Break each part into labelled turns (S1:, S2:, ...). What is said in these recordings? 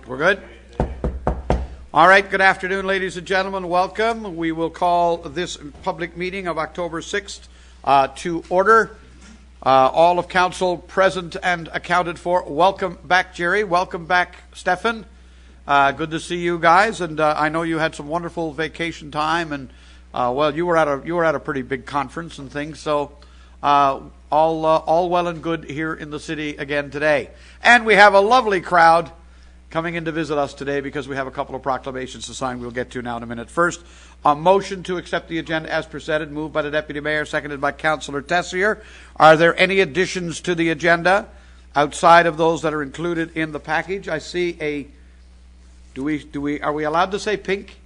S1: We're good? All right, good afternoon, ladies and gentlemen. Welcome. We will call this public meeting of October 6th to order. All of council present and accounted for. Welcome back, Jerry. Welcome back, Stefan. Good to see you guys. And I know you had some wonderful vacation time, and well, you were at a pretty big conference and things. So all well and good here in the city again today. And we have a lovely crowd coming in to visit us today because we have a couple of proclamations to sign we'll get to now in a minute. First, a motion to accept the agenda as presented, moved by the Deputy Mayor, seconded by Councillor Tessier. Are there any additions to the agenda outside of those that are included in the package? I see a, are we allowed to say pink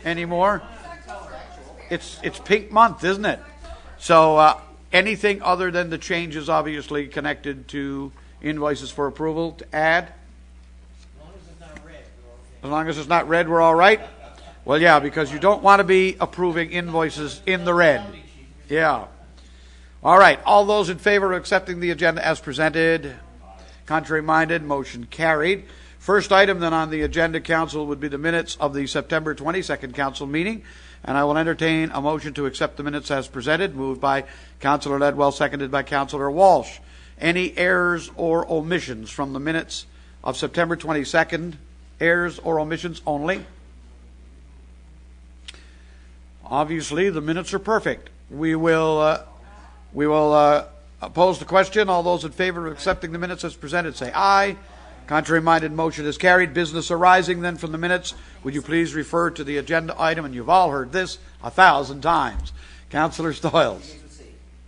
S1: anymore? It's pink month, isn't it? So anything other than the changes obviously connected to invoices for approval to add? As long as it's not red, we're all right? Well, yeah, because you don't want to be approving invoices in the red. Yeah. All right. All those in favor of accepting the agenda as presented? Contrary-minded? Motion carried. First item then on the agenda, council, would be the minutes of the September 22nd council meeting. And I will entertain a motion to accept the minutes as presented, moved by Councillor Ledwell, seconded by Councillor Walsh. Any errors or omissions from the minutes of September 22nd? Errors or omissions only? Obviously, the minutes are perfect. We will pose the question. All those in favor of accepting the minutes as presented say aye. Contrary-minded, motion is carried. Business arising then from the minutes. Would you please refer to the agenda item? And you've all heard this 1,000 times. Councillor Stoyles.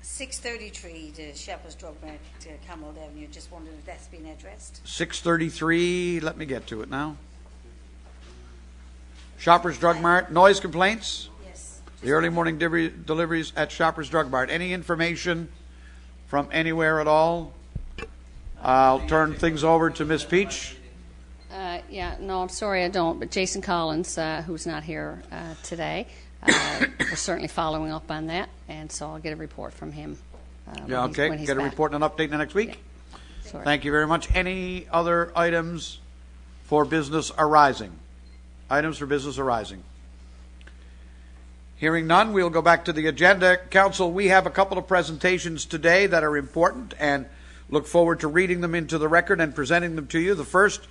S2: 633 to Shepherd's Drug Mart to Camelot Avenue. Just wondered if that's been addressed.
S1: 633. Let me get to it now. Shoppers Drug Mart. Noise complaints?
S2: Yes.
S1: The early morning deliveries at Shoppers Drug Mart. Any information from anywhere at all? I'll turn things over to Miss Peach.
S3: Yeah, no, I'm sorry I don't, but Jason Collins, who's not here today, we're certainly following up on that, and so I'll get a report from him.
S1: Yeah, okay.
S3: When he's
S1: get a
S3: back.
S1: report and an update in the next week?
S3: Yeah.
S1: Thank you very much. Any other items for business arising? Items for business arising? Hearing none, we'll go back to the agenda. Council, we have a couple of presentations today that are important and look forward to reading them into the record and presenting them to you. The first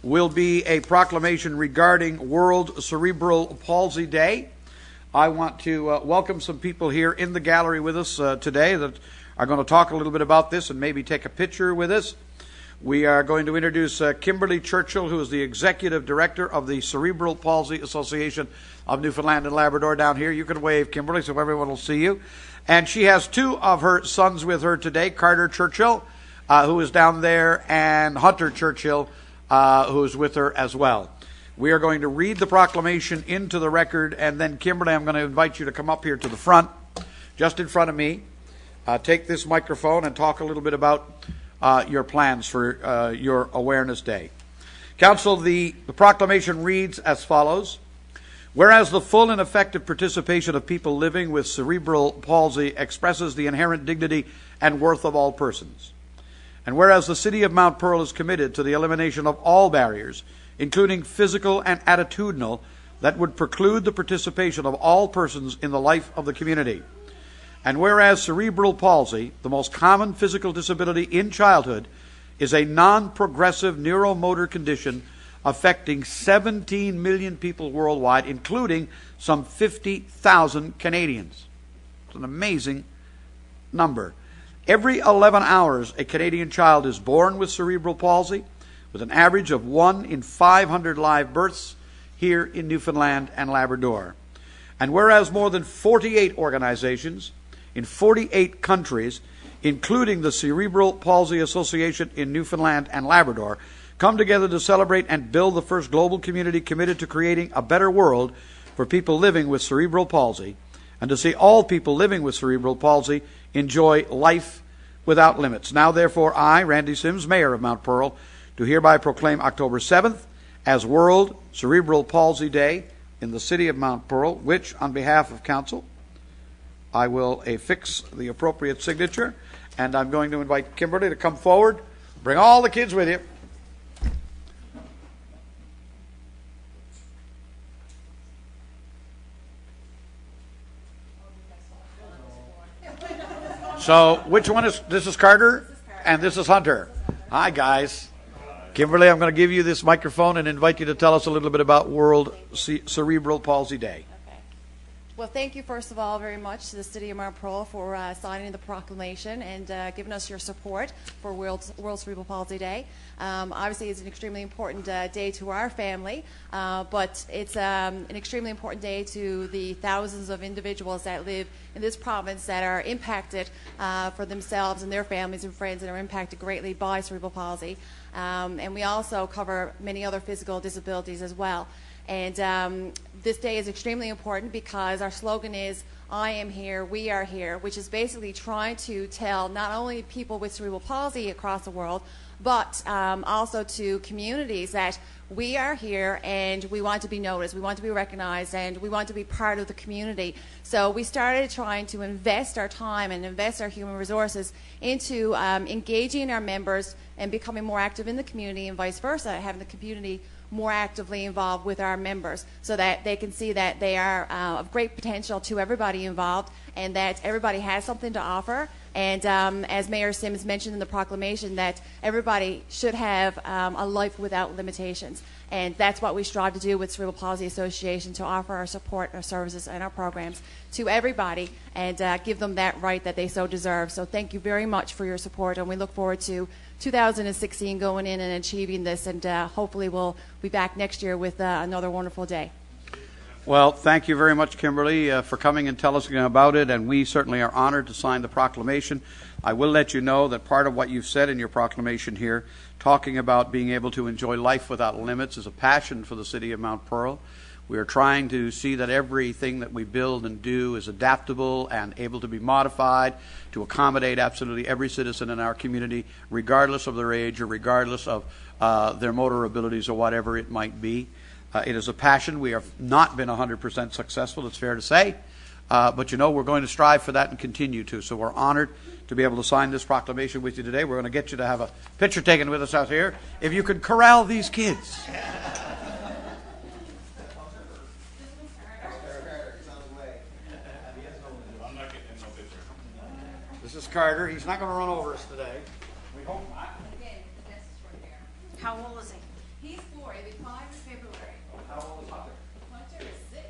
S1: will be a proclamation regarding World Cerebral Palsy Day. I want to welcome some people here in the gallery with us today that are going to talk a little bit about this and maybe take a picture with us. We are going to introduce Kimberly Churchill, who is the Executive Director of the Cerebral Palsy Association of Newfoundland and Labrador down here. You can wave, Kimberly, so everyone will see you. And she has two of her sons with her today, Carter Churchill, who is down there, and Hunter Churchill, who is with her as well. We are going to read the proclamation into the record, and then, Kimberly, I'm going to invite you to come up here to the front, just in front of me. Take this microphone and talk a little bit about your plans for your Awareness Day. Council, the proclamation reads as follows. Whereas the full and effective participation of people living with cerebral palsy expresses the inherent dignity and worth of all persons. And whereas the City of Mount Pearl is committed to the elimination of all barriers, including physical and attitudinal, that would preclude the participation of all persons in the life of the community. And whereas cerebral palsy, the most common physical disability in childhood, is a non-progressive neuromotor condition affecting 17 million people worldwide, including some 50,000 Canadians. It's an amazing number. Every 11 hours, a Canadian child is born with cerebral palsy, with an average of 1 in 500 live births here in Newfoundland and Labrador. And whereas more than 48 organizations in 48 countries, including the Cerebral Palsy Association in Newfoundland and Labrador, come together to celebrate and build the first global community committed to creating a better world for people living with cerebral palsy, and to see all people living with cerebral palsy enjoy life without limits. Now, therefore, I, Randy Sims, Mayor of Mount Pearl, do hereby proclaim October 7th as World Cerebral Palsy Day in the City of Mount Pearl, which, on behalf of Council, I will affix the appropriate signature, and I'm going to invite Kimberly to come forward. Bring all the kids with you. So which one is, this is Carter and this is Hunter. Hi, guys. Kimberly, I'm going to give you this microphone and invite you to tell us a little bit about World Cerebral Palsy Day.
S4: Okay. Well, thank you, first of all, very much to the City of Mount Pearl for signing the proclamation and giving us your support for World Cerebral Palsy Day. Obviously, it's an extremely important day to our family, but it's an extremely important day to the thousands of individuals that live in this province that are impacted for themselves and their families and friends and are impacted greatly by cerebral palsy. And we also cover many other physical disabilities as well. And this day is extremely important because our slogan is, I am here, we are here, which is basically trying to tell not only people with cerebral palsy across the world, but also to communities that we are here and we want to be noticed, we want to be recognized, and we want to be part of the community. So we started trying to invest our time and invest our human resources into engaging our members and becoming more active in the community, and vice versa, having the community more actively involved with our members so that they can see that they are of great potential to everybody involved and that everybody has something to offer. And as Mayor Sims mentioned in the proclamation, that everybody should have a life without limitations. And that's what we strive to do with Cerebral Palsy Association, to offer our support, our services, and our programs to everybody and give them that right that they so deserve. So thank you very much for your support, and we look forward to 2016 going in and achieving this, and hopefully we'll be back next year with another wonderful day.
S1: Well, thank you very much, Kimberly, for coming and tell us about it, and we certainly are honored to sign the proclamation. I will let you know that part of what you've said in your proclamation here, talking about being able to enjoy life without limits, is a passion for the City of Mount Pearl. We are trying to see that everything that we build and do is adaptable and able to be modified to accommodate absolutely every citizen in our community, regardless of their age or regardless of their motor abilities or whatever it might be. It is a passion. We have not been 100% successful, it's fair to say. But you know, we're going to strive for that and continue to. So we're honored to be able to sign this proclamation with you today. We're going to get you to have a picture taken with us out here. If you could corral these kids. This is Carter. He's not going to run over us today. We hope not.
S2: How old is he?
S4: He's 4. He'll be 5 in February.
S1: How old is Hunter?
S4: Hunter is 6.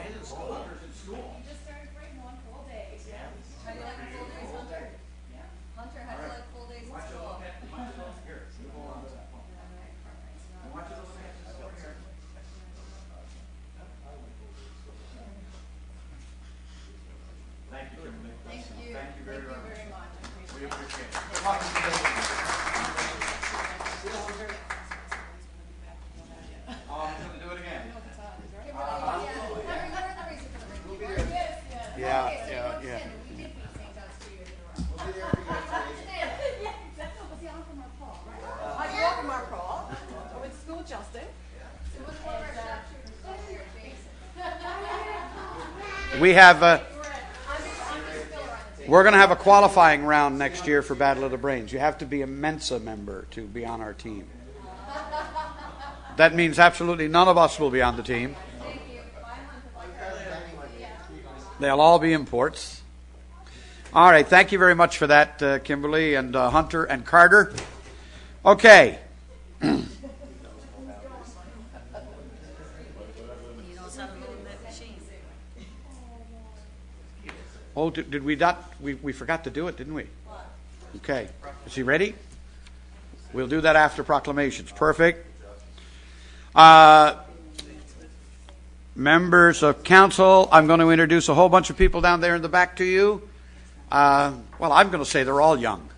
S1: He's in school. Hunter's in school.
S4: He just started grade 1 full days.
S3: How do you like the full days, Hunter? Yeah. Hunter, how do you like full days in school?
S1: Thank you, Kimberly.
S4: Thank you.
S1: Thank you very
S4: much.
S1: We appreciate it. Oh, he's going to do it again. Yeah.
S4: I grew up in Mount Pearl. I went to school with Justin.
S1: We have we're going to have a qualifying round next year for Battle of the Brains. You have to be a Mensa member to be on our team. That means absolutely none of us will be on the team. They'll all be imports. All right, thank you very much for that, Kimberly and Hunter and Carter. Okay.
S2: He knows how to load that machine.
S1: Oh, did we not? We forgot to do it, didn't we? Okay. Is he ready? We'll do that after proclamations. Perfect. Members of council, I'm going to introduce a whole bunch of people down there in the back to you. Well, I'm going to say they're all young.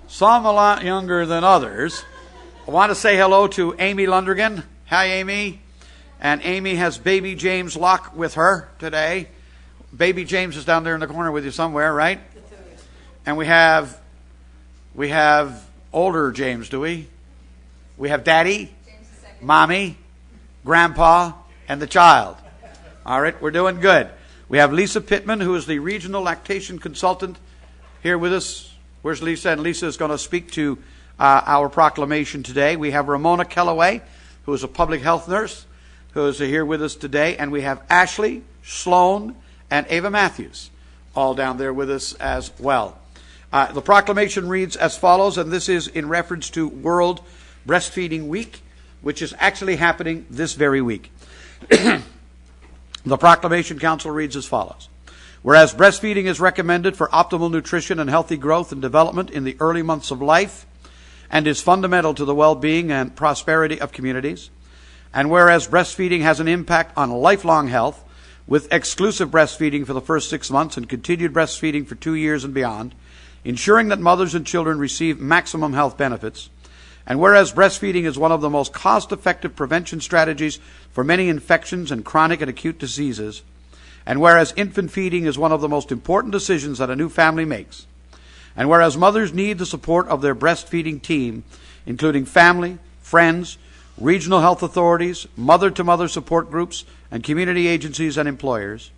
S1: Some a lot younger than others. I want to say hello to Amy Lundergan. Hi, Amy. And Amy has baby James Locke with her today. Baby James is down there in the corner with you somewhere, right? And we have older James, do we? We have Daddy, Mommy, Grandpa, and the child. All right, we're doing good. We have Lisa Pittman, who is the regional lactation consultant, here with us. Where's Lisa? And Lisa is going to speak to our proclamation today. We have Ramona Kellaway, who is a public health nurse, who is here with us today. And we have Ashley, Sloan, and Ava Matthews, all down there with us as well. The proclamation reads as follows, and this is in reference to World Breastfeeding Week, which is actually happening this very week. The Proclamation Council reads as follows. Whereas breastfeeding is recommended for optimal nutrition and healthy growth and development in the early months of life and is fundamental to the well-being and prosperity of communities, and whereas breastfeeding has an impact on lifelong health with exclusive breastfeeding for the first 6 months and continued breastfeeding for 2 years and beyond, ensuring that mothers and children receive maximum health benefits, and whereas breastfeeding is one of the most cost-effective prevention strategies for many infections and chronic and acute diseases, and whereas infant feeding is one of the most important decisions that a new family makes, and whereas mothers need the support of their breastfeeding team, including family, friends, regional health authorities, mother-to-mother support groups, and community agencies and employers,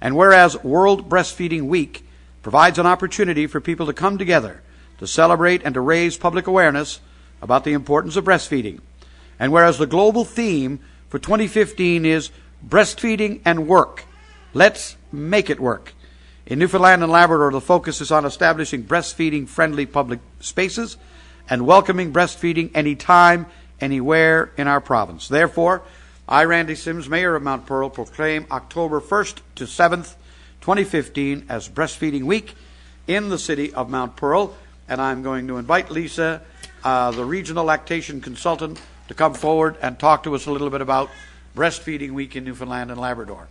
S1: and whereas World Breastfeeding Week provides an opportunity for people to come together to celebrate and to raise public awareness about the importance of breastfeeding, and whereas the global theme for 2015 is breastfeeding and work. Let's make it work. In Newfoundland and Labrador, the focus is on establishing breastfeeding-friendly public spaces and welcoming breastfeeding anytime, anywhere in our province. Therefore, I, Randy Sims, Mayor of Mount Pearl, proclaim October 1st to 7th, 2015 as Breastfeeding Week in the city of Mount Pearl. And I'm going to invite Lisa, the regional lactation consultant, to come forward and talk to us a little bit about Breastfeeding Week in Newfoundland and Labrador.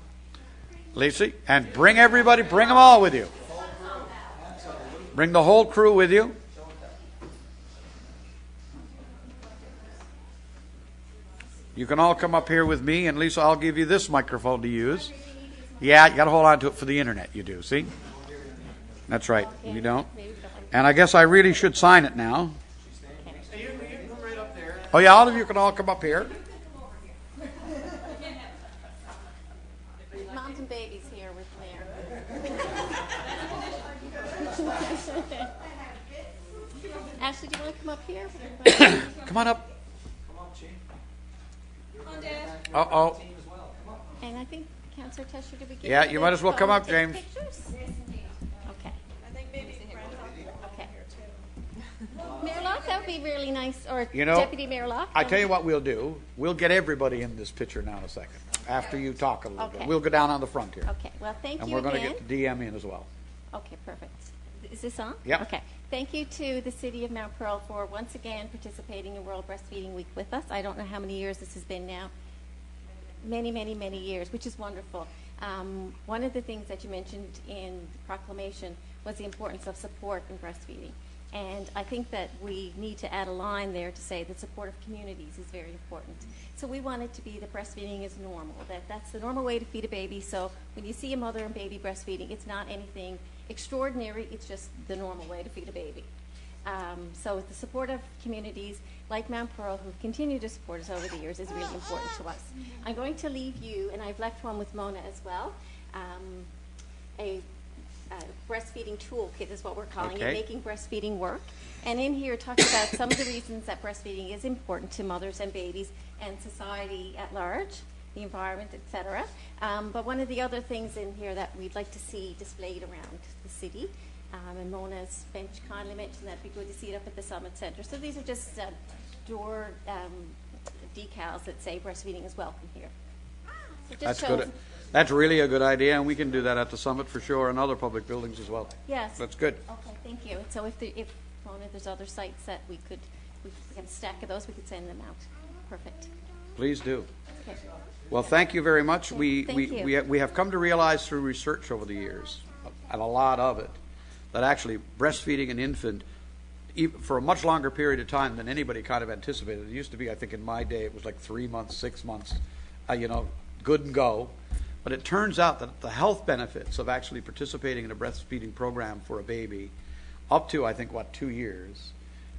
S1: Lisa, and bring everybody, bring them all with you. Bring the whole crew with you. You can all come up here with me, and Lisa, I'll give you this microphone to use. Yeah, you got to hold on to it for the internet, you do, see? That's right, you don't. And I guess I really should sign it now. Oh yeah, all of you can all come up here.
S5: Moms and babies here with Mayor. Ashley, do you want to come up here?
S1: Come on up. Uh-oh.
S5: And I think, Councillor Tesher, did we get
S1: Yeah, you might as well come up, James.
S5: Pictures? Okay. Okay. Mayor Locke, that would be really nice, or
S1: You know,
S5: Deputy Mayor Locke.
S1: I tell you what we'll do. We'll get everybody in this picture now in a second. After you talk a little bit.
S5: Okay.
S1: We'll go down on the front here.
S5: Okay, well, thank
S1: And
S5: you
S1: we're going to
S5: again.
S1: get the DM in as well.
S5: Okay, perfect. Is this on?
S1: Yep.
S5: Okay. Thank you to the City of Mount Pearl for once again participating in World Breastfeeding Week with us. I don't know how many years this has been now. Many, many, many years, which is wonderful. One of the things that you mentioned in the proclamation was the importance of support in breastfeeding. And I think that we need to add a line there to say that support of communities is very important. So we want it to be that breastfeeding is normal, that's the normal way to feed a baby. So when you see a mother and baby breastfeeding, it's not anything extraordinary, it's just the normal way to feed a baby. So with the support of communities like Mount Pearl, who've continued to support us over the years, is really important to us. I'm going to leave you, and I've left one with Mona as well, a breastfeeding toolkit is what we're calling
S1: Okay.
S5: it, making breastfeeding work. And in here, talk about some of the reasons that breastfeeding is important to mothers and babies and society at large, the environment, etc. But one of the other things in here that we'd like to see displayed around the city, and Mona's bench kindly mentioned that it'd be good to see it up at the Summit Centre. So these are just door decals that say breastfeeding is welcome here. So it just
S1: That's
S5: shows-
S1: good. That's really a good idea, and we can do that at the Summit for sure, and other public buildings as well.
S5: Yes.
S1: That's good.
S5: Okay, thank you. So if Mona, there's other sites that we get a stack of those, we could send them out. Perfect.
S1: Please do.
S5: Okay.
S1: Well, thank you very much.
S5: Okay, thank you.
S1: We have come to realize through research over the years, and a lot of it, that actually breastfeeding an infant for a much longer period of time than anybody kind of anticipated. It used to be, I think in my day, it was like 3 months, 6 months, good and go. But it turns out that the health benefits of actually participating in a breastfeeding program for a baby, up to, I think, 2 years,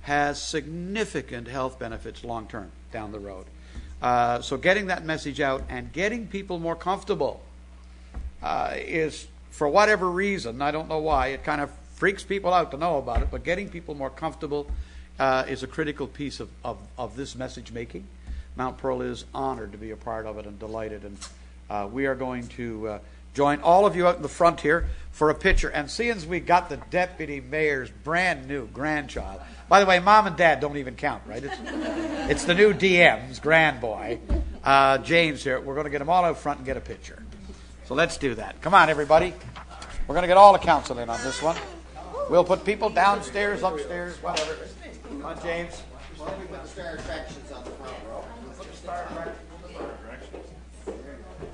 S1: has significant health benefits long term down the road. So getting that message out and getting people more comfortable is, for whatever reason, I don't know why, it kind of freaks people out to know about it, but getting people more comfortable is a critical piece of this message making. Mount Pearl is honored to be a part of it and delighted, and we are going to join all of you out in the front here for a picture. And seeing as we got the deputy mayor's brand new grandchild, by the way, mom and dad don't even count, right? It's the new DM's grandboy, James here. We're going to get them all out front and get a picture. So let's do that. Come on, everybody. We're going to get all the council in on this one. We'll put people downstairs, upstairs, whatever. Come on, James.
S6: Why don't we put the star attractions on the front row?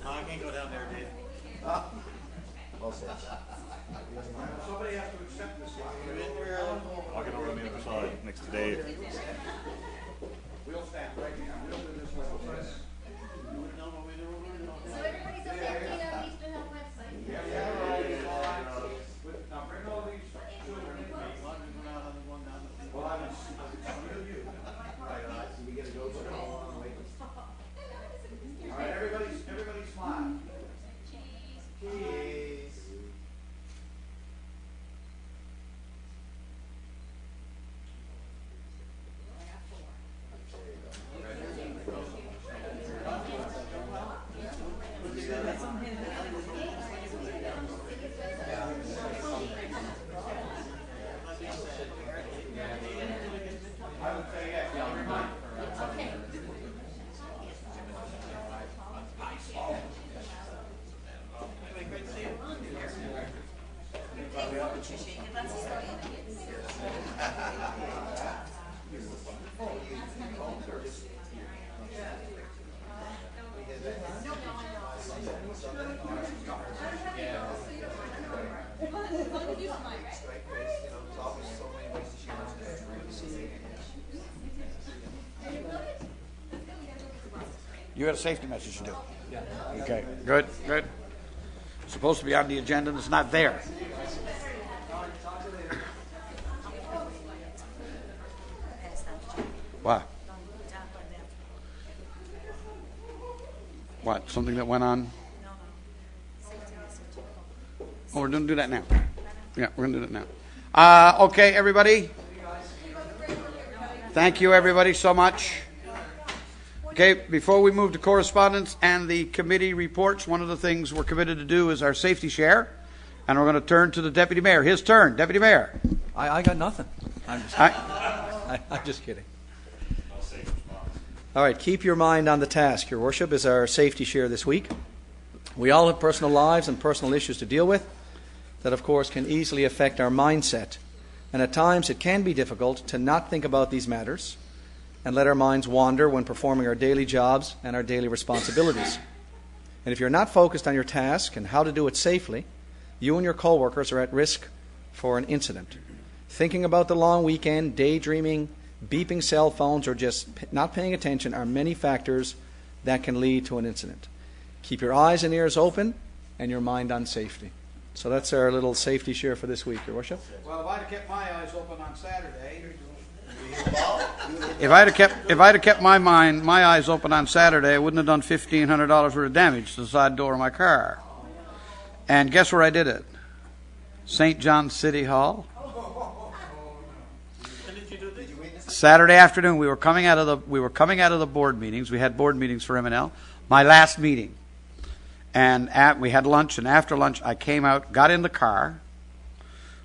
S7: I can't go down there, Dave.
S1: Somebody has to accept this one.
S7: I'll get over on the other side next to Dave.
S1: We'll stand right here. We'll do this way.
S5: So everybody's up there, Eastern Health website.
S1: Now bring all these children in. All right, everybody smile. Cheese. You got a safety message to do. Yeah. Okay. Good. Good. It's supposed to be on the agenda and it's not there. What? What? Something that went on? Oh, we're going to do that now. Yeah, we're going to do that now. Okay, everybody. Thank you, everybody, so much. Okay, before we move to correspondence and the committee reports, one of the things we're committed to do is our safety share. And we're going to turn to the Deputy Mayor. His turn. Deputy Mayor.
S8: I got nothing. I'm just kidding. All right, keep your mind on the task. Your worship is our safety share this week. We all have personal lives and personal issues to deal with that, of course, can easily affect our mindset. And at times it can be difficult to not think about these matters and let our minds wander when performing our daily jobs and our daily responsibilities. And if you're not focused on your task and how to do it safely, you and your co-workers are at risk for an incident. Thinking about the long weekend, daydreaming, beeping cell phones, or just not paying attention are many factors that can lead to an incident. Keep your eyes and ears open and your mind on safety. So that's our little safety share for this week, Your Worship.
S1: Well, if I'd have kept my eyes open on Saturday, if I'd have kept my eyes open on Saturday, I wouldn't have done $1,500 worth of damage to the side door of my car. And guess where I did it? St. John City Hall. Saturday afternoon, we were coming out of the board meetings. We had board meetings for M&L. My last meeting, and we had lunch. And after lunch, I came out, got in the car,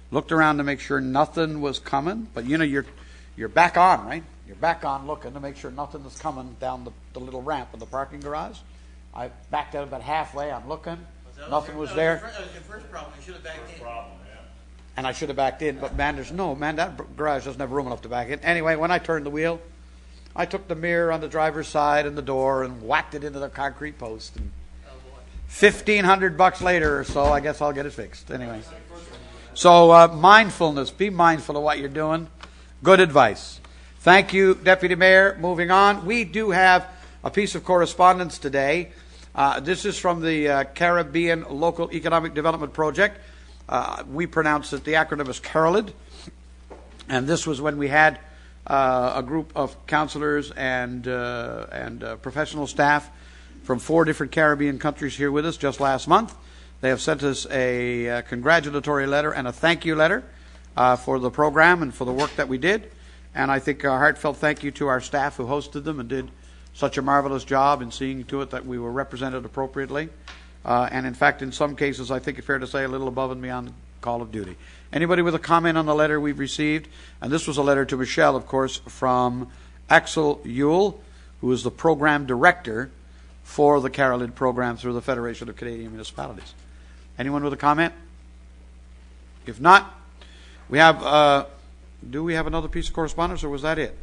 S1: looked around to make sure nothing was coming. But you know, you're back on, right? You're back on looking to make sure nothing is coming down the little ramp in the parking garage. I backed out about halfway. I'm looking. Nothing was there.
S7: That was your first problem. You should have backed in.
S1: And I should have backed in, but man, that garage doesn't have room enough to back in. Anyway, when I turned the wheel, I took the mirror on the driver's side and the door and whacked it into the concrete post. And $1,500 later or so, I guess I'll get it fixed. Anyway, so mindfulness, be mindful of what you're doing. Good advice. Thank you, Deputy Mayor. Moving on, we do have a piece of correspondence today. This is from the Caribbean Local Economic Development Project. We pronounce it, the acronym is CAROLID. And this was when we had a group of counselors and professional staff from 4 different Caribbean countries here with us just last month. They have sent us a congratulatory letter and a thank you letter for the program and for the work that we did. And I think a heartfelt thank you to our staff who hosted them and did such a marvelous job in seeing to it that we were represented appropriately. and in fact, in some cases, I think it's fair to say a little above and beyond the call of duty. Anybody with a comment on the letter we've received? And this was a letter to Michelle, of course, from Axel Yule, who is the program director for the Carolyn program through the Federation of Canadian Municipalities. Anyone with a comment? If not, we have, do we have another piece of correspondence, or was that it?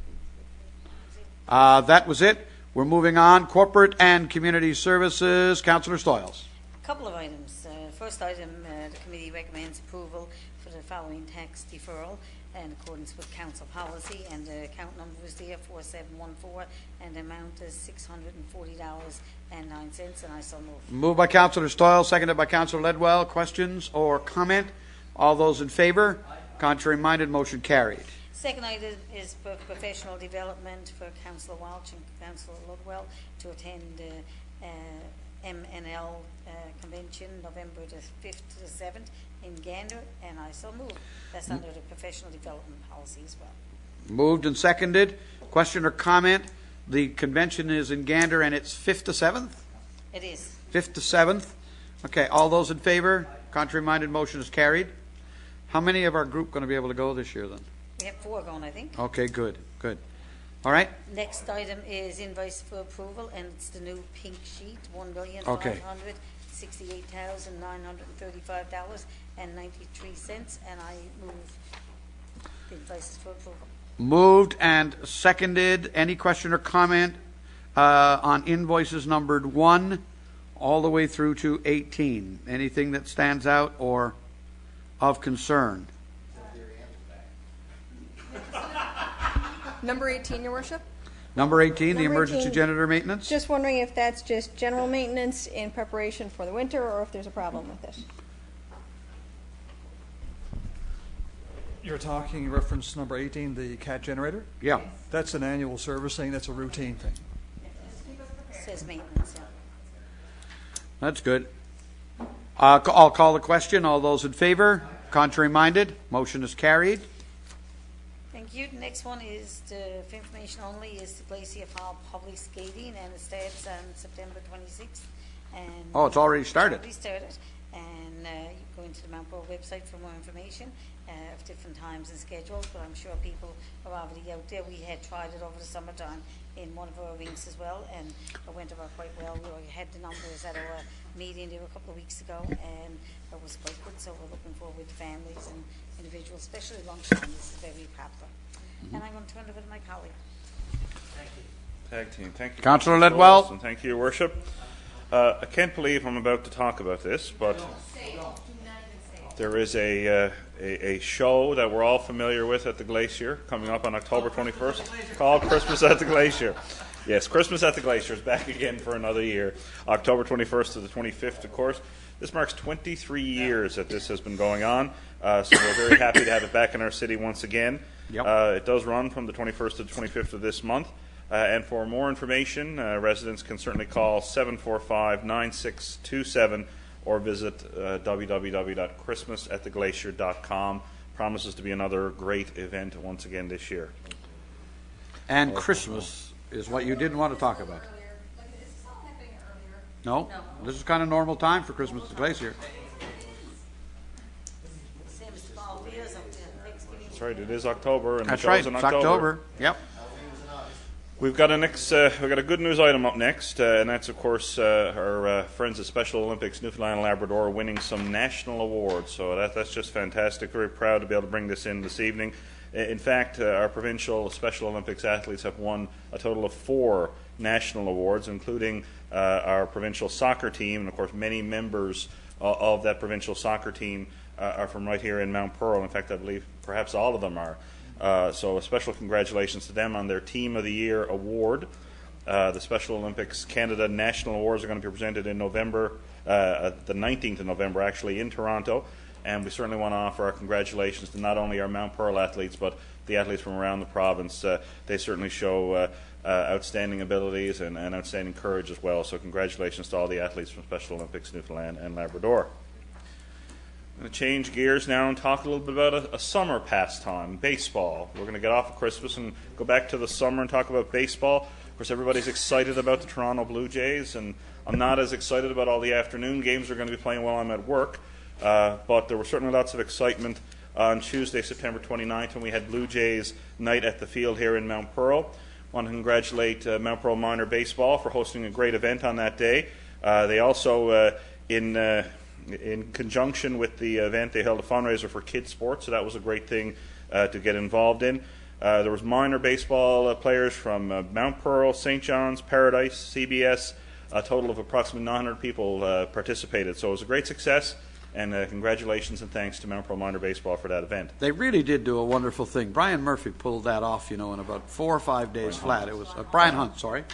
S1: That was it. We're moving on. Corporate and Community Services, Councillor Stoyles.
S2: A couple of items. First item, the committee recommends approval for the following tax deferral in accordance with council policy, and the account number is there 4714, and the amount is $640.09, and I so move.
S1: Moved by Councillor Stoyles, seconded by Councillor Ledwell. Questions or comment? All those in favour? Contrary minded, motion carried.
S2: Second item is for professional development for Councillor Walsh and Councillor Ludwell to attend the MNL convention November the 5th to the 7th in Gander, and I so move. That's under the professional development policy as well.
S1: Moved and seconded. Question or comment? The convention is in Gander, and it's 5th to 7th?
S2: It is.
S1: 5th to 7th. Okay, all those in favor? Contrary minded, motion is carried. How many of our group going to be able to go this year then?
S2: We have 4 going, I think.
S1: Okay, good, good. All right.
S2: Next item is invoice for approval, and it's the new pink sheet, $1,568,935.93, and I move the invoices for approval.
S1: Moved and seconded. Any question or comment on invoices numbered 1 all the way through to 18? Anything that stands out or of concern?
S9: Number 18, Your Worship.
S1: Number 18, the
S9: Number
S1: emergency
S9: 18,
S1: janitor maintenance.
S9: Just wondering if that's just general maintenance in preparation for the winter, or if there's a problem with it.
S10: You're talking reference number 18, the CAT generator?
S1: Yeah.
S10: That's an annual servicing. That's a routine thing.
S2: It says maintenance, yeah.
S1: That's good. I'll call the question. All those in favor? Contrary minded? Motion is carried.
S2: Thank you. The next one is, for information only, is the Glacier Fall public skating, and it starts on September 26th. And
S1: Oh, it's already started.
S2: It's already started. And you go into the Mount Pearl website for more information of different times and schedules, but I'm sure people are already out there. We had tried it over the summertime in one of our rinks as well, and it went over quite well. We had the numbers at our meeting there a couple of weeks ago, and it was quite good, so we're looking forward with families and individuals, especially lunchtime. This is very popular. And I'm going to turn it over to my colleague.
S7: Tag team. Thank you,
S1: Councillor
S7: Councillor
S1: Ledwell.
S7: Stoyles, and thank you, Your Worship. I can't believe I'm about to talk about this, but there is a show that we're all familiar with at the Glacier coming up on October 21st called Christmas at the Glacier. Yes, Christmas at the Glacier is back again for another year, October 21st to the 25th, of course. This marks 23 years that this has been going on, so we're very happy to have it back in our city once again.
S1: Yep.
S7: It does run from the 21st to the 25th of this month. And for more information, residents can certainly call 745-9627 or visit www.christmasattheglacier.com. Promises to be another great event once again this year.
S1: And Christmas is what you didn't want to talk about. No? This is kind of normal time for Christmas at the Glacier.
S2: Same as the fall beers up there. Thanksgiving.
S7: That's right, it is October, and
S1: That's
S7: the
S1: right.
S7: show's in
S1: It's
S7: October.
S1: October. Yep.
S7: We've got a good news item up next, and that's, of course, our friends at Special Olympics Newfoundland and Labrador winning some national awards. So that's just fantastic. Very proud to be able to bring this in this evening. In fact, our provincial Special Olympics athletes have won a total of 4 national awards, including our provincial soccer team. And, of course, many members of that provincial soccer team are from right here in Mount Pearl. In fact, I believe perhaps all of them are. So a special congratulations to them on their Team of the Year award. The Special Olympics Canada National Awards are going to be presented in November, the 19th of November, actually, in Toronto. And we certainly want to offer our congratulations to not only our Mount Pearl athletes, but the athletes from around the province. They certainly show outstanding abilities and outstanding courage as well. So congratulations to all the athletes from Special Olympics Newfoundland and Labrador. I'm going to change gears now and talk a little bit about a summer pastime, baseball. We're going to get off of Christmas and go back to the summer and talk about baseball. course, everybody's excited about the Toronto Blue Jays, and I'm not as excited about all the afternoon games they're going to be playing while I'm at work. But there was certainly lots of excitement on Tuesday, September 29th, when we had Blue Jays night at the field here in Mount Pearl. I want to congratulate Mount Pearl Minor Baseball for hosting a great event on that day. They also, in conjunction with the event, they held a fundraiser for kids sports, so that was a great thing to get involved in. There was minor baseball players from Mount Pearl, St. John's, Paradise, CBS. A total of approximately 900 people participated, so it was a great success. And congratulations and thanks to Mount Pearl Minor Baseball for that event.
S1: They really did do a wonderful thing. Brian Murphy pulled that off, in about 4 or 5 days flat. It was Brian Hunt, sorry.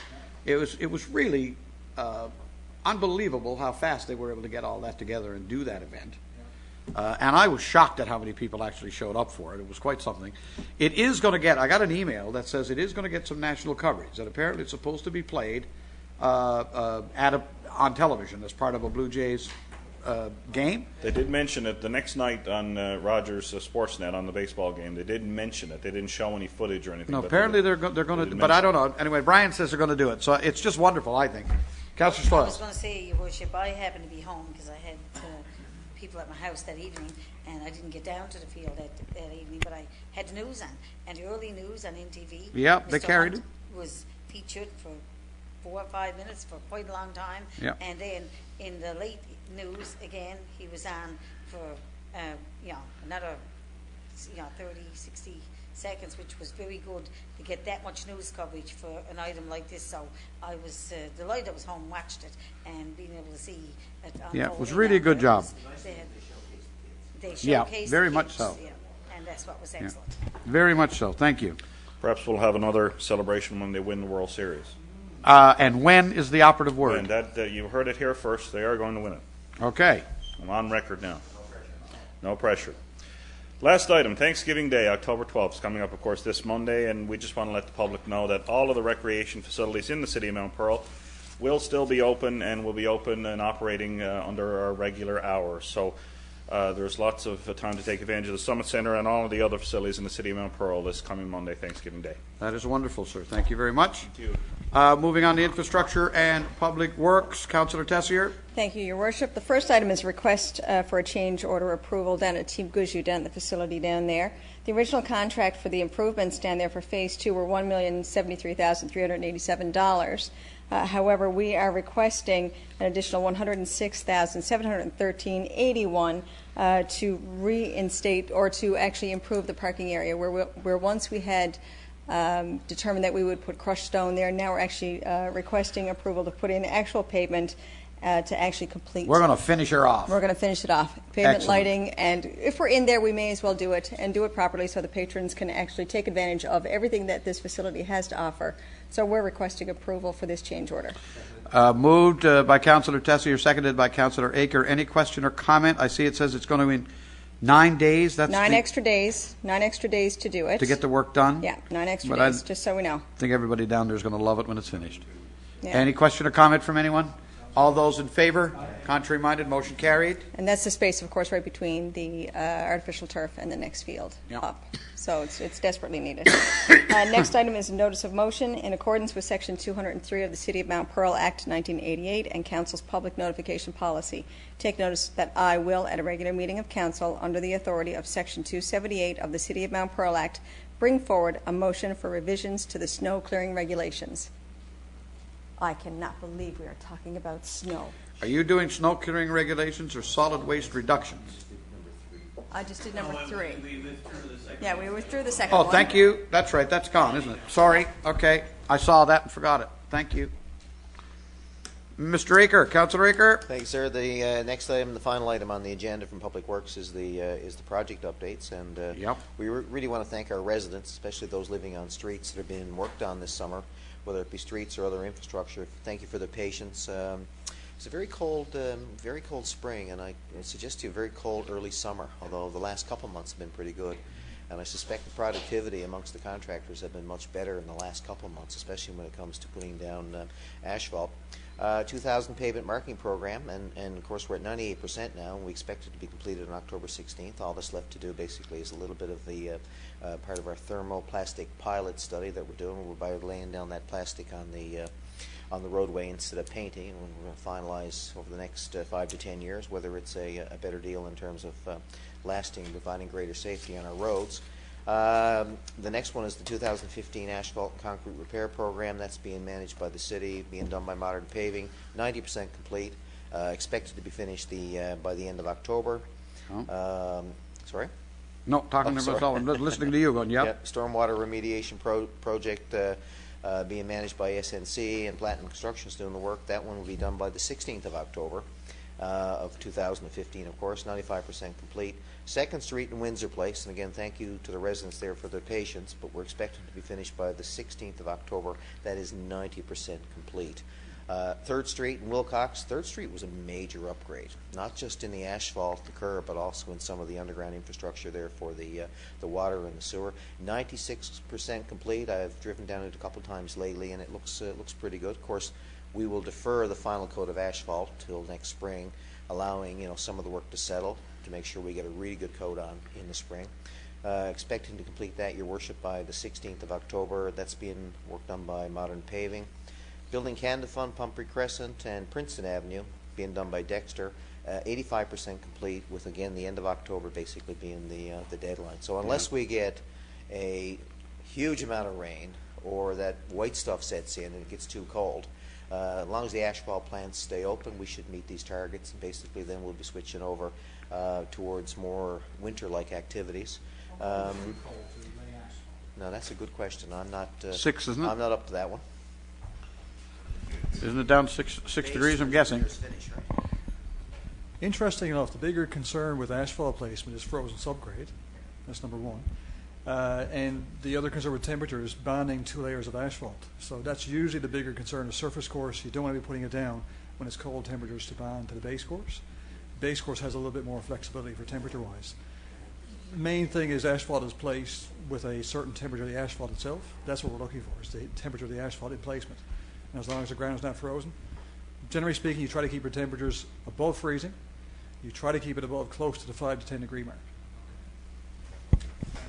S1: It was really unbelievable how fast they were able to get all that together and do that event. And I was shocked at how many people actually showed up for it. It was quite something. It is going to get, I got an email that says it is going to get some national coverage, that apparently it's supposed to be played on television as part of a Blue Jays game.
S7: They did mention it the next night on Rogers Sportsnet on the baseball game. They did mention it. They didn't show any footage or anything.
S1: No, apparently they're going to, but I don't know. Anyway, Brian says they're going to do it, so it's just wonderful, I think. Councillor
S2: I was
S1: Stoyles.
S2: going to say, Your Worship, I happened to be home because I had people at my house that evening, and I didn't get down to the field that evening, but I had the news on, and the early news on NTV.
S1: Yeah, they
S2: Mr.
S1: carried
S2: Hunt
S1: it.
S2: Was featured for 4 or 5 minutes for quite a long time.
S1: Yeah.
S2: And then in the late news, again, he was on for, another, 30, 60 seconds, which was very good to get that much news coverage for an item like this. So I was delighted I was home, watched it, and being able to see it.
S1: Yeah, it was really a good job.
S2: They showcased
S1: Yeah, very
S2: the
S1: much
S2: kids,
S1: so.
S2: yeah, and that's what was excellent.
S1: Very much so. Thank you.
S7: Perhaps we'll have another celebration when they win the World Series.
S1: And when is the operative word?
S7: And that you heard it here first. They are going to win it.
S1: Okay.
S7: I'm on record now. No pressure. Last item, Thanksgiving Day, October 12th, is coming up, of course, this Monday, and we just want to let the public know that all of the recreation facilities in the city of Mount Pearl will still be open and will be open and operating under our regular hours. So there's lots of time to take advantage of the Summit Center and all of the other facilities in the city of Mount Pearl this coming Monday, Thanksgiving Day.
S1: That is wonderful, sir. Thank you very much.
S7: Thank you.
S1: Moving on to Infrastructure and Public Works, Councillor Tessier.
S9: Thank you, Your Worship. The first item is a request for a change order approval down at Team Guju, down at the facility down there. The original contract for the improvements down there for Phase 2 were $1,073,387. However, we are requesting an additional $106,713.81 to reinstate or to actually improve the parking area where once we had determined that we would put crushed stone there. Now we're actually requesting approval to put in actual pavement to actually complete.
S1: We're going to finish her off.
S9: We're going to finish it off. Pavement,
S1: Excellent.
S9: lighting, and if we're in there, we may as well do it and do it properly so the patrons can actually take advantage of everything that this facility has to offer. So we're requesting approval for this change order.
S1: Moved by Councillor Tessier, seconded by Councillor Aker. Any question or comment? I see it says it's going to be 9 days. That's
S9: 9 extra days. 9 extra days to do it.
S1: to get the work done.
S9: Yeah, 9 extra
S1: But
S9: days, just so we know.
S1: I think everybody down there is going to love it when it's finished.
S9: Yeah.
S1: Any question or comment from anyone? All those in favor? Contrary-minded? Motion carried.
S9: And that's the space, of course, right between the artificial turf and the next field
S1: Yeah.
S9: up. So it's desperately needed. Next item is a notice of motion in accordance with Section 203 of the City of Mount Pearl Act 1988 and Council's public notification policy. Take notice that I will, at a regular meeting of Council, under the authority of Section 278 of the City of Mount Pearl Act, bring forward a motion for revisions to the snow clearing regulations. I cannot believe we are talking about snow.
S1: Are you doing snow clearing regulations or solid waste reductions?
S9: I just did number 3. Yeah, we were through the second one.
S1: Oh, thank you. That's right. That's gone, isn't it? Sorry. Okay. I saw that and forgot it. Thank you. Mr. Aker, Councillor Aker.
S6: Thanks, sir. The next item, the final item on the agenda from Public Works is the project updates, and
S1: Yep.
S6: we really want to thank our residents, especially those living on streets that have been worked on this summer, whether it be streets or other infrastructure. Thank you for the patience. It's a very cold spring, and I suggest to you a very cold early summer, although the last couple months have been pretty good. And I suspect the productivity amongst the contractors have been much better in the last couple of months, especially when it comes to putting down asphalt. 2000 pavement marking program, and of course we're at 98% now, and we expect it to be completed on October 16th. All that's left to do basically is a little bit of the part of our thermoplastic pilot study that we're doing. We're by laying down that plastic on the roadway instead of painting, and we're going to finalize over the next 5 to 10 years whether it's a better deal in terms of lasting, providing greater safety on our roads. The next one is the 2015 asphalt and concrete repair program. That's being managed by the city, being done by Modern Paving, 90% complete, expected to be finished by the end of October. Sorry?
S1: No, talking to myself. I'm listening to you. Going, yep.
S6: Yep. Stormwater remediation project being managed by SNC, and Platinum Construction's doing the work. That one will be done by the 16th of October of 2015, of course, 95% complete. 2nd Street in Windsor Place, and again, thank you to the residents there for their patience, but we're expected to be finished by the 16th of October. That is 90% complete. 3rd Street in Wilcox. 3rd Street was a major upgrade, not just in the asphalt, the curb, but also in some of the underground infrastructure there for the water and the sewer. 96% complete. I've driven down it a couple of times lately, and it looks pretty good. Of course, we will defer the final coat of asphalt till next spring, allowing some of the work to settle to make sure we get a really good coat on in the spring. Expecting to complete that, Your Worship, by the 16th of October. That's being worked on by Modern Paving. Building Canada Fund, Pumphrey Crescent, and Princeton Avenue being done by Dexter. 85% complete, with again the end of October basically being the deadline. So unless we get a huge amount of rain or that white stuff sets in and it gets too cold, as long as the asphalt plants stay open, we should meet these targets, and basically then we'll be switching over towards more winter-like activities. No, that's a good question. I'm not
S1: 6, isn't it?
S6: I'm not up to that one.
S1: Isn't it down 6 degrees, I'm guessing?
S10: Interesting enough, the bigger concern with asphalt placement is frozen subgrade. That's number one. And the other concern with temperature is banding 2 layers of asphalt. So that's usually the bigger concern. The surface course, you don't want to be putting it down when it's cold temperatures to band to the base course. Base course has a little bit more flexibility for temperature-wise. The main thing is asphalt is placed with a certain temperature of the asphalt itself. That's what we're looking for, is the temperature of the asphalt in placement. And as long as the ground is not frozen, generally speaking, you try to keep your temperatures above freezing. You try to keep it above close to the 5 to 10 degree mark.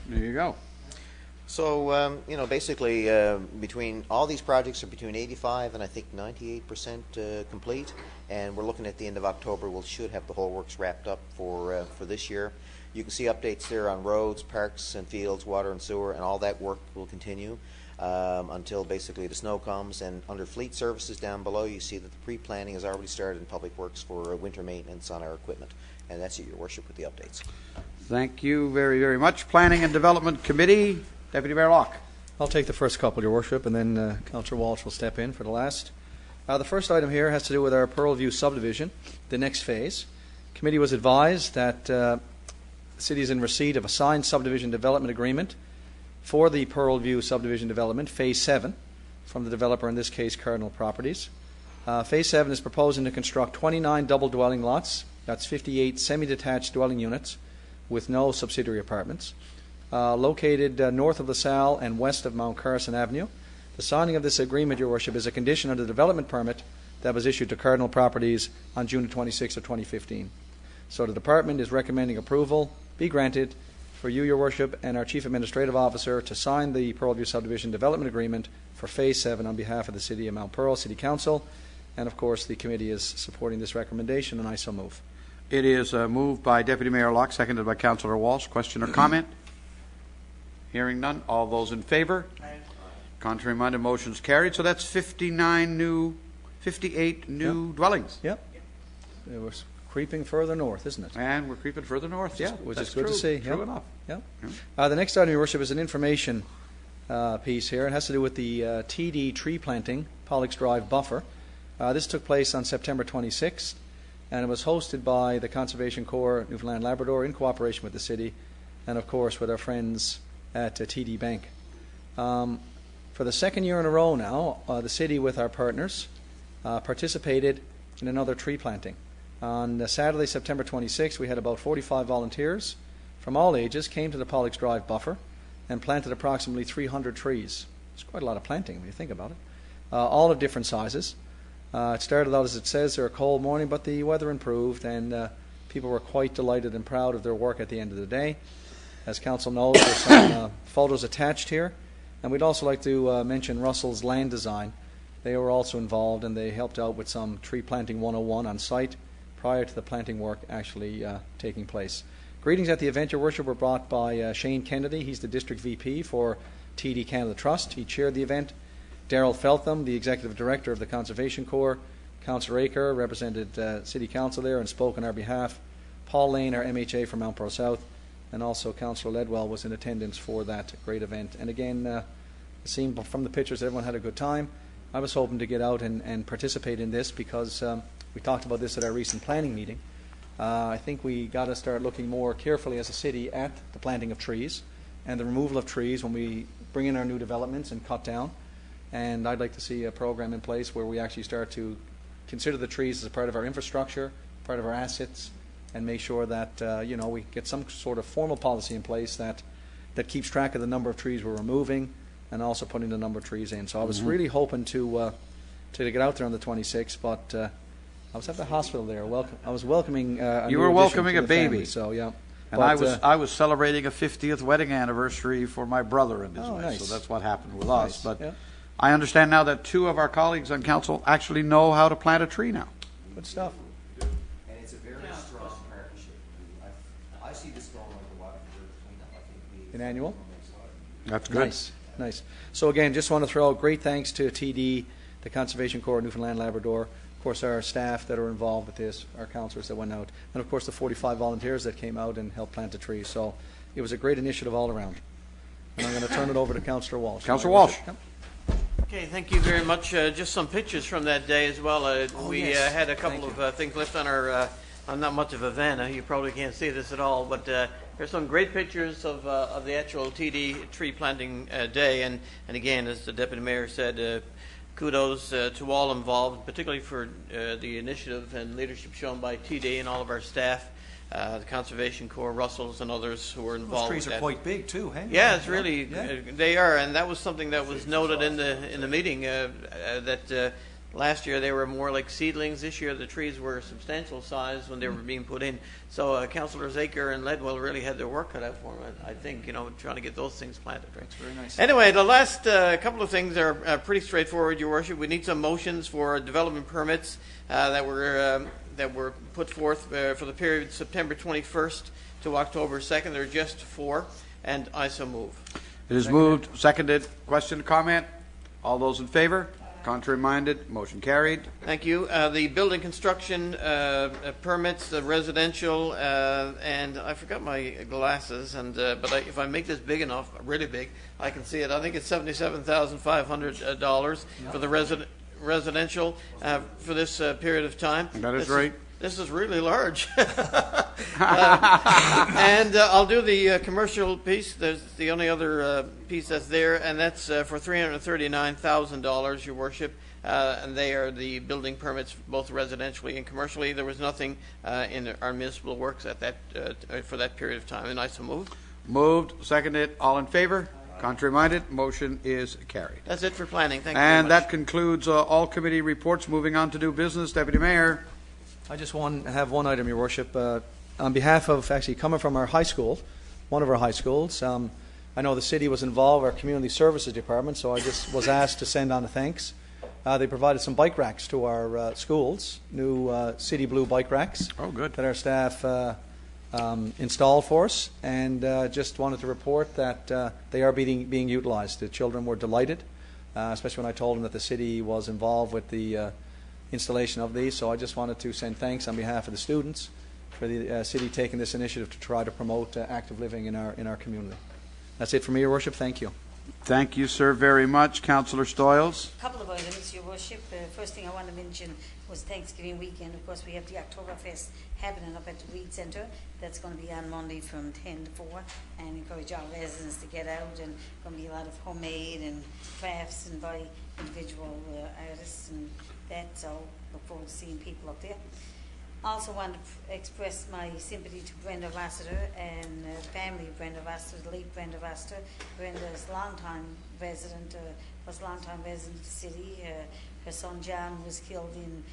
S1: There you go.
S6: So, basically, between all these projects are between 85 and I think 98% complete, and we're looking at the end of October. We should have the whole works wrapped up for this year. You can see updates there on roads, parks and fields, water and sewer, and all that work will continue until basically the snow comes. And under fleet services down below, you see that the pre-planning has already started in Public Works for winter maintenance on our equipment. And that's it, Your Worship, with the updates.
S1: Thank you very, very much. Planning and Development Committee, Deputy Mayor Locke.
S8: I'll take the first couple, Your Worship, and then Councillor Walsh will step in for the last. The first item here has to do with our Pearlview subdivision, the next phase. Committee was advised that the City is in receipt of a signed subdivision development agreement for the Pearlview subdivision development, Phase 7, from the developer, in this case Cardinal Properties. Phase 7 is proposing to construct 29 double dwelling lots, that's 58 semi-detached dwelling units with no subsidiary apartments, located north of LaSalle and west of Mount Carson Avenue. The signing of this agreement, Your Worship, is a condition under the development permit that was issued to Cardinal Properties on June 26 of 2015. So the Department is recommending approval be granted for you, Your Worship, and our Chief Administrative Officer to sign the Pearlview Subdivision Development Agreement for Phase 7 on behalf of the City of Mount Pearl City Council. And, of course, the committee is supporting this recommendation, and I so move.
S1: It is moved by Deputy Mayor Locke, seconded by Councillor Walsh. Question or comment? Hearing none. All those in favor? Aye. Contrary-minded, motion's carried. So that's 58 new dwellings.
S8: Yep. It was creeping further north, isn't it?
S1: And we're creeping further north, yeah.
S8: Which
S1: that's
S8: is good
S1: true.
S8: to see.
S1: True
S8: yep.
S1: enough.
S8: Yep. The next item, Your Worship, is an information piece here. It has to do with the TD tree planting, Pollux Drive buffer. This took place on September 26th, and it was hosted by the Conservation Corps Newfoundland Labrador in cooperation with the City and, of course, with our friends at TD Bank. For the second year in a row now, the City, with our partners, participated in another tree planting. On Saturday, September 26th, we had about 45 volunteers from all ages came to the Pollux Drive buffer and planted approximately 300 trees. It's quite a lot of planting when you think about it, all of different sizes. It started out, as it says, a cold morning, but the weather improved, and people were quite delighted and proud of their work at the end of the day. As Council knows, there's some photos attached here, and we'd also like to mention Russell's Land Design. They were also involved, and they helped out with some tree planting 101 on site prior to the planting work actually taking place. Greetings at the event, Your Worship, were brought by Shane Kennedy. He's the District VP for TD Canada Trust. He chaired the event. Daryl Feltham, the Executive Director of the Conservation Corps. Councillor Aker represented City Council there and spoke on our behalf. Paul Lane, our MHA from Mount Pearl South, and also Councillor Ledwell was in attendance for that great event. And again, it seemed from the pictures everyone had a good time. I was hoping to get out and participate in this because we talked about this at our recent planning meeting. I think we got to start looking more carefully as a city at the planting of trees and the removal of trees when we bring in our new developments and cut down. And I'd like to see a program in place where we actually start to consider the trees as a part of our infrastructure, part of our assets, and make sure that we get some sort of formal policy in place that keeps track of the number of trees we're removing and also putting the number of trees in. So I was really hoping to get out there on the 26th, but I was at the hospital there. I was welcoming.
S1: You were welcoming a baby.
S8: Family, so yeah.
S1: And I was celebrating a 50th wedding anniversary for my brother and his wife.
S8: Nice.
S1: So that's what happened with us. But
S8: yeah.
S1: I understand now that 2 of our colleagues on council actually know how to plant a tree now.
S8: Good stuff.
S6: And it's a very strong partnership. I see this going like a water cleanup. I think
S8: An annual?
S1: That's good.
S8: Nice. So again, just want to throw out great thanks to TD, the Conservation Corps, Newfoundland, Labrador, of course our staff that are involved with this, our councillors that went out, and of course the 45 volunteers that came out and helped plant the trees. So it was a great initiative all around. And I'm going to turn it over to Councillor Walsh.
S1: Councillor Walsh.
S8: Yep.
S11: Okay, thank you very much. Just some pictures from that day as well. We had a couple of things left on our, on not much of a van. You probably can't see this at all, but there's some great pictures of the actual TD tree planting day. And again, as the Deputy Mayor said, kudos to all involved, particularly for the initiative and leadership shown by TD and all of our staff. The Conservation Corps, Russells, and others who were involved.
S8: Those trees are quite big too, hey?
S11: Yeah, it's really they are, and that was something that was noted in the meeting that last year they were more like seedlings. This year the trees were substantial size when they were being put in. So Councillors Aker and Ledwell really had their work cut out for them. I think trying to get those things planted. Right?
S8: That's very nice.
S11: Anyway, the last couple of things are pretty straightforward, Your Worship. We need some motions for development permits that were put forth for the period September 21st to October 2nd. There are just 4, and I so move.
S1: It is moved, seconded. Question, comment? All those in favor? Contrary minded? Motion carried.
S11: Thank you. The building construction permits, the residential, and I forgot my glasses, but if I make this big enough, really big, I can see it. I think it's $77,500 for the residential for this period of time.
S1: That is right.
S11: This is really large. And I'll do the commercial piece. There's the only other piece that's there, and that's for $339,000, Your Worship. And they are the building permits, both residentially and commercially. There was nothing in our municipal works at that for that period of time. And I so move.
S1: Moved, seconded. All in favor? Contrary minded? Motion is carried.
S11: That's it for planning. Thank you
S1: And
S11: very much.
S1: that concludes all committee reports. Moving on to new business. Deputy Mayor.
S8: I just have one item, Your Worship. On behalf of actually coming from our high school, one of our high schools, I know the city was involved, our community services department, so I just was asked to send on a thanks. They provided some bike racks to our schools, new City Blue bike racks.
S1: Oh, good.
S8: That our staff installed for us, and just wanted to report that they are being utilized. The children were delighted, especially when I told them that the city was involved with the installation of these. So I just wanted to send thanks on behalf of the students for the city taking this initiative to try to promote active living in our community. That's it for me, Your Worship. Thank you.
S1: Thank you, sir, very much. Councillor Stoyles.
S2: A couple of items, Your Worship. First thing I want to mention was Thanksgiving weekend. Of course, we have the Oktoberfest happening up at the Reed Centre. That's going to be on Monday from 10 to 4, and encourage our residents to get out. And going to be a lot of homemade and crafts and by individual artists and that. So look forward to seeing people up there. Also want to express my sympathy to Brenda Vassiter and family of Brenda Vassiter, the late Brenda Vassiter. Brenda's longtime resident, was longtime resident of the city. Her son John was killed in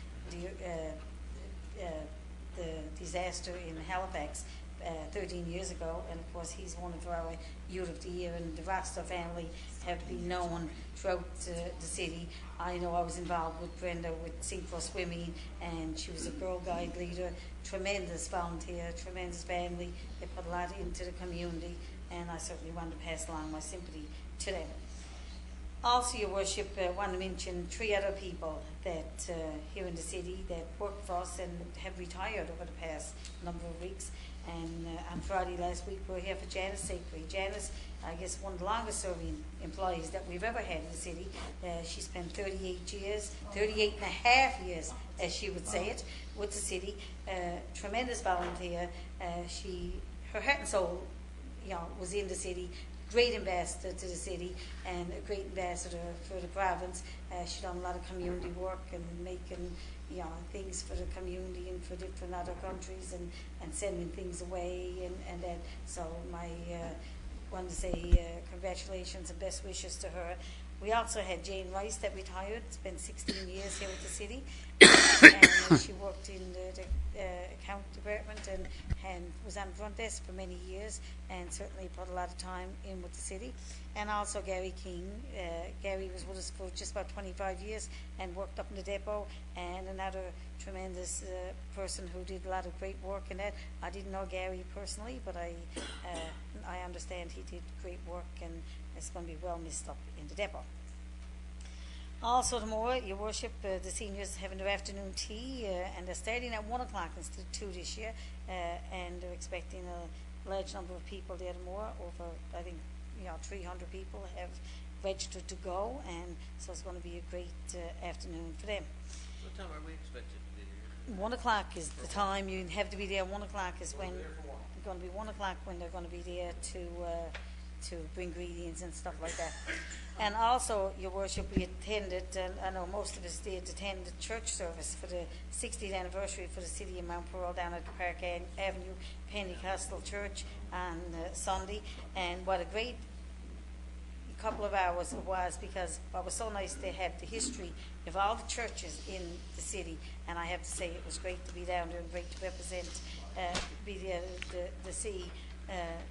S2: the disaster in Halifax 13 years ago, and of course he's one of our Youth of the Year, and the Vassiter family have been known throughout the city. I know I was involved with Brenda with Synchro Swimming, and she was a Girl Guide leader, tremendous volunteer, tremendous family. They put a lot into the community, and I certainly want to pass along my sympathy to them. Also, Your Worship, I want to mention 3 other people that here in the city that work for us and have retired over the past number of weeks. And on Friday last week, we were here for Janice Sakery. Janice, I guess, one of the longest serving employees that we've ever had in the city. She spent 38 and a half years, as she would say it, with the city. Tremendous volunteer. Her heart and soul, was in the city. Great ambassador to the city and a great ambassador for the province. She's done a lot of community work and making things for the community and for different other countries and sending things away and that. So I want to say congratulations and best wishes to her. We also had Jane Rice that retired, spent 16 years here with the city, and she worked in the account department and was on the front desk for many years and certainly put a lot of time in with the city. And also Gary King. Gary was with us for just about 25 years and worked up in the depot, and another tremendous person who did a lot of great work in that. I didn't know Gary personally, but I understand he did great work, and it's going to be well missed up in the depot. Also tomorrow, Your Worship, the seniors having their afternoon tea, and they're starting at 1 o'clock instead of 2 this year, and they're expecting a large number of people there tomorrow. Over, I think, 300 people have registered to go, and so it's going to be a great afternoon for them.
S11: What time are we expected to be here?
S2: 1 o'clock is the time. You have to be there. 1 o'clock is when going to be 1 o'clock when they're going to be there to bring ingredients and stuff like that. And also, Your Worship, we attended, and I know most of us did, attend the church service for the 60th anniversary for the city of Mount Pearl down at Park Avenue Pentecostal Church on Sunday. And what a great couple of hours it was, because what was so nice, they had the history of all the churches in the city, and I have to say it was great to be down there and great to represent, be there to see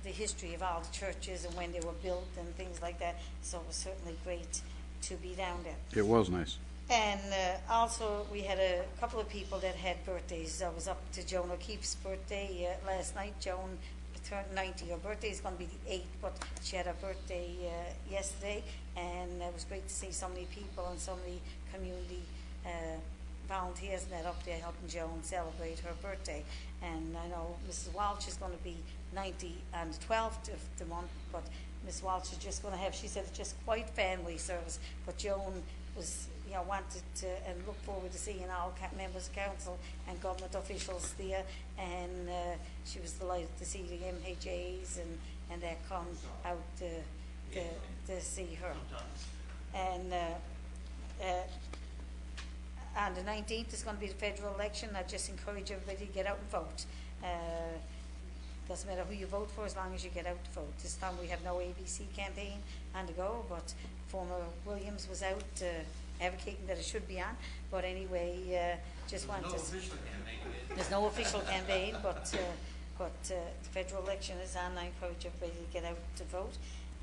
S2: the history of all the churches and when they were built and things like that. So it was certainly great to be down there.
S1: It was nice.
S2: And also we had a couple of people that had birthdays. I was up to Joan O'Keefe's birthday last night. Joan turned 90. Her birthday is going to be the 8th, but she had her birthday yesterday, and it was great to see so many people and so many community volunteers and that up there helping Joan celebrate her birthday. And I know Mrs. Walsh is going to be 90 on the 12th of the month, but Miss Walsh is just going to have, she said, it's just quite family service, but Joan was, wanted to and looked forward to seeing all members of council and government officials there, and she was delighted to see the MHAs and that come out to see her. And on the 19th is going to be the federal election. I just encourage everybody to get out and vote. Doesn't matter who you vote for as long as you get out to vote. This time we have no ABC campaign on the go, but former Williams was out advocating that it should be on. But anyway, just want to... There's no official campaign, but the federal election is on. I encourage everybody to get out to vote.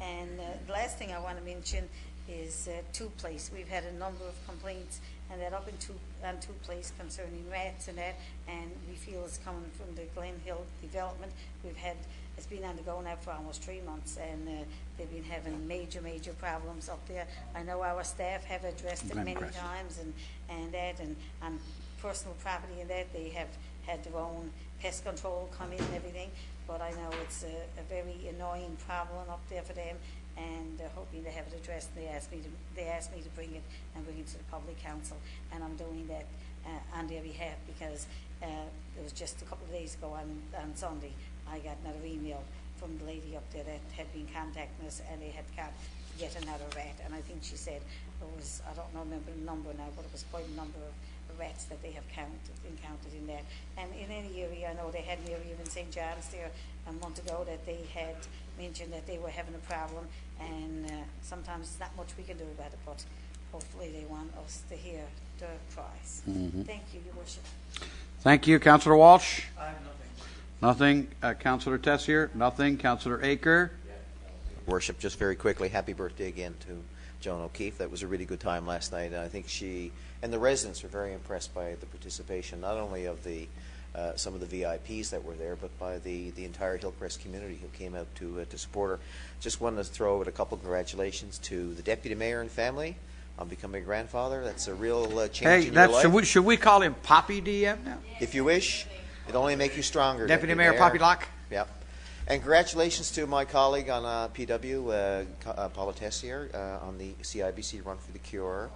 S2: And the last thing I want to mention is Two Place. We've had a number of complaints and that up in Two Place concerning rats and that, and we feel it's coming from the Glen Hill development. It's been on the go now for almost 3 months, and they've been having major problems up there. I know our staff have addressed it many times and on personal property and that, they have had their own pest control come in and everything, but I know it's a very annoying problem up there for them, and they're hoping to have it addressed. They asked me to bring it to the public council, and I'm doing that on their behalf, because it was just a couple of days ago on Sunday I got another email from the lady up there that had been contacting us, and they had got yet another rat, and I think she said it was, I don't remember the number now, but it was quite a number of rats that they have encountered in there. And in any area, I know they had an area in St. John's there a month ago that they had mentioned that they were having a problem, and sometimes there's not much we can do about it, but hopefully they want us to hear their cries. Thank you, Your Worship.
S1: Thank you. Councillor Walsh?
S10: I have nothing.
S1: Nothing. Councillor Tessier? Nothing. Councillor Aker?
S6: Worship, just very quickly, happy birthday again to Joan O'Keefe. That was a really good time last night. I think she and the residents were very impressed by the participation, not only of the some of the VIPs that were there, but by the entire Hillcrest community who came out to support her. Just wanted to throw out a couple of congratulations to the deputy mayor and family on becoming a grandfather. That's a real change in your life.
S1: Should we call him Poppy DM now?
S6: If you wish, it'll only make you stronger.
S1: Deputy Mayor Poppy Locke?
S6: Yep. And congratulations to my colleague on PW, Paula Tessier, on the CIBC Run for the Cure.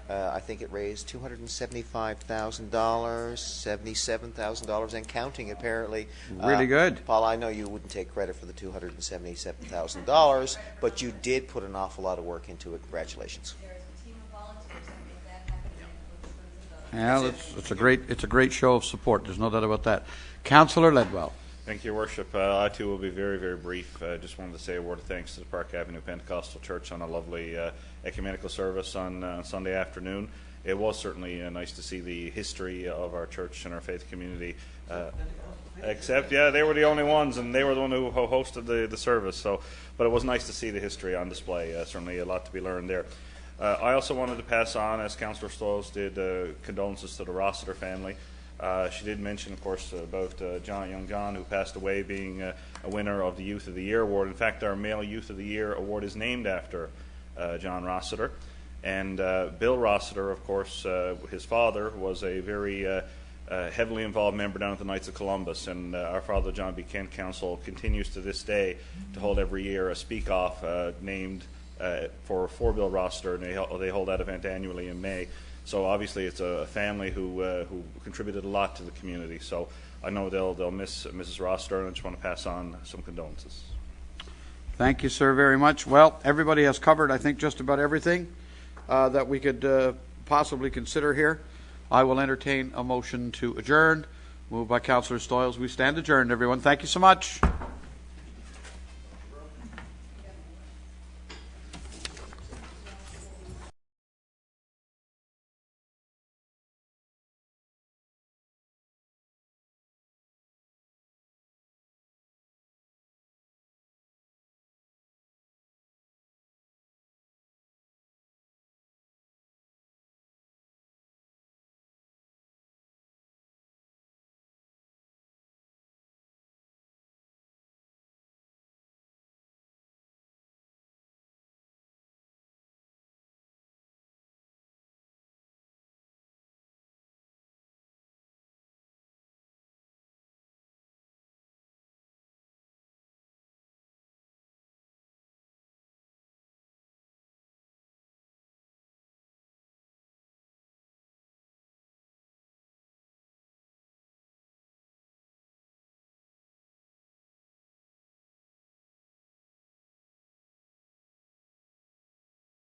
S6: I think it raised $275,000, $77,000, and counting, apparently.
S1: Really good.
S6: Paula, I know you wouldn't take credit for the $277,000, but you did put an awful lot of work into it. Congratulations.
S1: Yeah, it's a great show of support. There's no doubt about that. Councillor Ledwell.
S7: Thank you, Your Worship. I too will be very, very brief. I just wanted to say a word of thanks to the Park Avenue Pentecostal Church on a lovely ecumenical service on Sunday afternoon. It was certainly nice to see the history of our church and our faith community. Except, they were the only ones, and they were the one who hosted the service. So, but it was nice to see the history on display. Certainly a lot to be learned there. I also wanted to pass on, as Councillor Stoyles did, condolences to the Rossiter family. She did mention, of course, about young John, who passed away, being a winner of the Youth of the Year award. In fact, our Male Youth of the Year award is named after John Rossiter. And Bill Rossiter, of course, his father was a very heavily involved member down at the Knights of Columbus. And our Father John B. Kent Council continues to this day to hold every year a speak-off named for Bill Rossiter, and they hold that event annually in May. So obviously it's a family who contributed a lot to the community. So I know they'll miss Mrs. Rossiter, and I just want to pass on some condolences.
S1: Thank you, sir, very much. Well, everybody has covered, I think, just about everything that we could possibly consider here. I will entertain a motion to adjourn. Moved by Councillor Stoyles. We stand adjourned, everyone. Thank you so much.